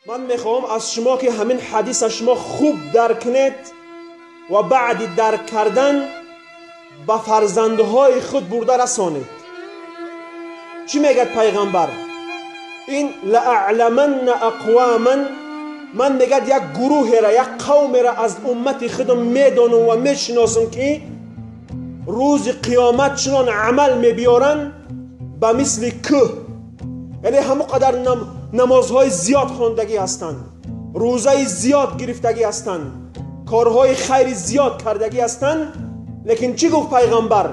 من میخوام از شما که همین حدیث شما خوب درک کنید و بعد درک کردن به فرزندهای خود برده رسانید. چی میگه پیغمبر؟ این لأعلمن اقواما، من میگه یک گروه را، یک قوم را از امت خودم میدانم و میشناسم که روز قیامت چنان عمل میبیارن به مثل که، یعنی همه قدر نمازهای زیاد خواندگی هستند، روزه زیاد گرفتگی هستند، کارهای خیر زیاد کردگی هستند، لیکن چی گفت پیغمبر؟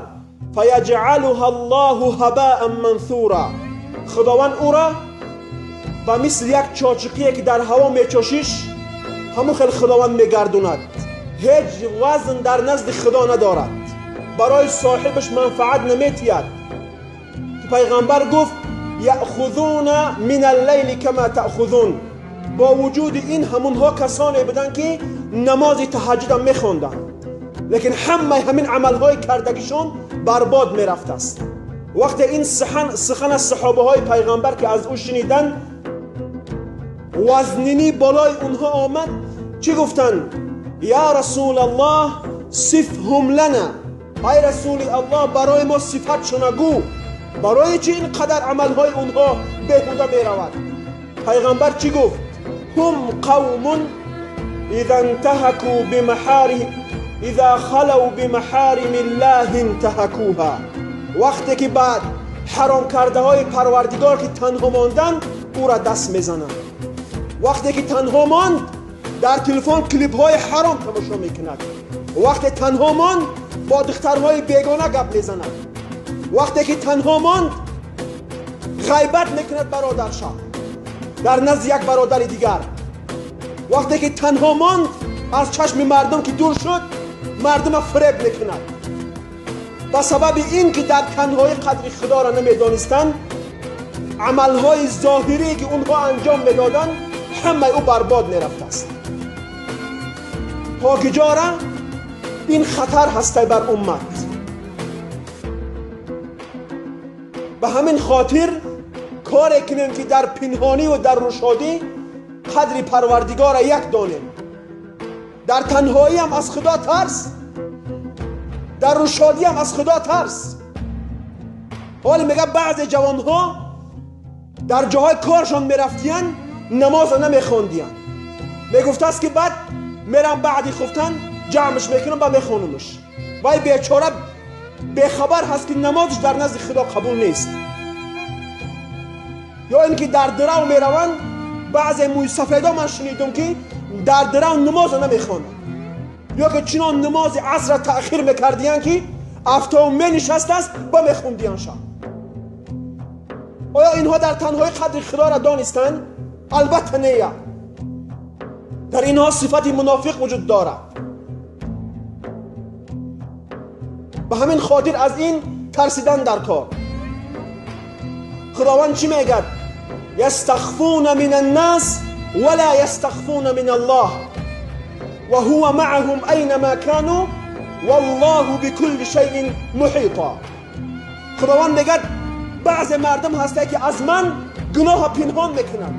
فیجعلها الله هباء منثورا، خداوند او را و مثل یک چاچقیه که در هوا میچاشیش همون خیلی خداوند میگردوند، هیچ وزن در نزد خدا ندارد، برای صاحبش منفعت نمیتید. که پیغمبر گفت یأخذون من اللیل کما تأخذون، با وجود این همونها کسانی بودن که نماز تهجد هم میخوندن، لیکن همین عملهای کردگیشون برباد میرفت است. وقتی این سخن از صحابه های پیغمبر که از او شنیدن وزنینی بالای اونها آمد، چی گفتن؟ یا رسول الله صفهم لنا، ای رسول الله برای ما صفتشون گو، برای چی این قدر عملهای اونها بهوده میرود؟ پیغمبر چی گفت؟ هم قوم اذا انتهكوا بمحارم، اذا خلوا بمحارم الله انتهكوها، وقتی که بعد حرام کرده های پروردگار که تنها ماندن او را دست میزنند، وقتی که تنها ماند در تلفن کلیپ های حرام تماشا میکند، وقتی تنها ماند با دخترهای بیگانه گپ میزند، وقتی که تنها ماند غیبت میکند برادرش در نزد یک برادر دیگر، وقتی که تنها ماند از چشم مردم که دور شد مردم فریب میکند. به سبب این که در تنهایی قدر خدا را نمیدانستند، عملهای ظاهری که اونها انجام میدادند همه او برباد میرفت است. پاکیجاره این خطر هسته بر امت. به همین خاطر کاری کنیم که در پنهانی و در روشادی قدر پروردگار را یک دانیم. در تنهایی هم از خدا ترس، در روشادی هم از خدا ترس. حالا میگه بعض جوانها در جاهای کارشان میرفتین نماز نمیخوندین، میگفت است که بعد میرم بعدی خفتن جمعش میکنم و میخونمش. وای بیچاره بخبر هست که نمازش در نزد خدا قبول نیست. یا اینکه در درو میروند، بعضی موی سفیدا من شنیدم که در درو نماز نمیخوانند، یا که چنان نماز عصر تأخیر میکردین که افتاو نشسته است با میخوندین شب. آیا اینها در تنهایی قدر خدا را دانستند؟ البته نه، در اینها صفت منافق وجود دارد. به همین خاطر از این ترسیدن در کار. خداوند چی میگه؟ یستخفون من الناس ولا یستخفون من الله و هو معهم اینما كانوا والله بكل شيء محیطا. خداوند میگه بعض مردم هسته که از من گناه پنهان میکنن،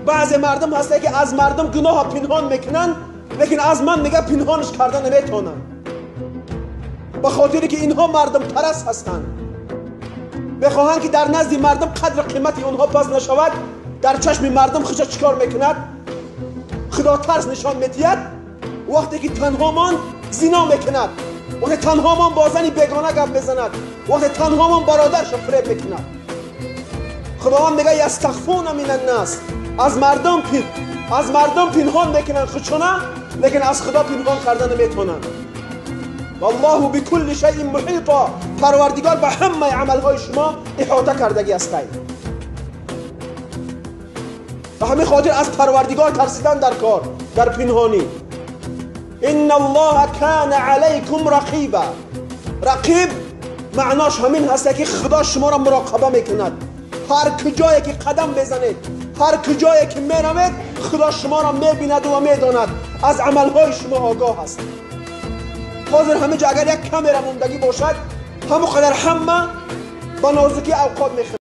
بعض مردم هسته که از مردم گناه پنهان میکنن، لیکن از من میگه پنهانش کردن نمیتونن، به خاطری که اینها مردم پرست هستند. بخواهند که در نزد مردم قدر قیمت اونها پس نشود، در چشم مردم خودش چیکار میکند؟ خدا ترس نشان میدهد. وقتی که تنها مان زنا میکند، وقتی تنها مان با زنی بیگانه گپ میزند، وقتی تنها مان برادرش فریب میکند. خداوند میگه یستخفون من الناس، از مردم پنهان میکنن خودشونه، لیکن از خدا پنهان کردن نمیتونن. والله بكل شيء محیطا، پروردگار به همه عملهای شما احاطه کردگی است. به همین خاطر از پروردگار ترسیدن در کار، در پنهانی. ان الله کان علیکم رقیبا، رقیب معناش همین هست که خدا شما را مراقبه میکند. هر کجایی که قدم بزنید، هر کجایی که میروید، خدا شما را میبیند و میداند، از عملهای شما آگاه است. حاضر همه جا اگر یک کامera موندگی باشد، همه قدر همه با نازکی اوقات میخورد.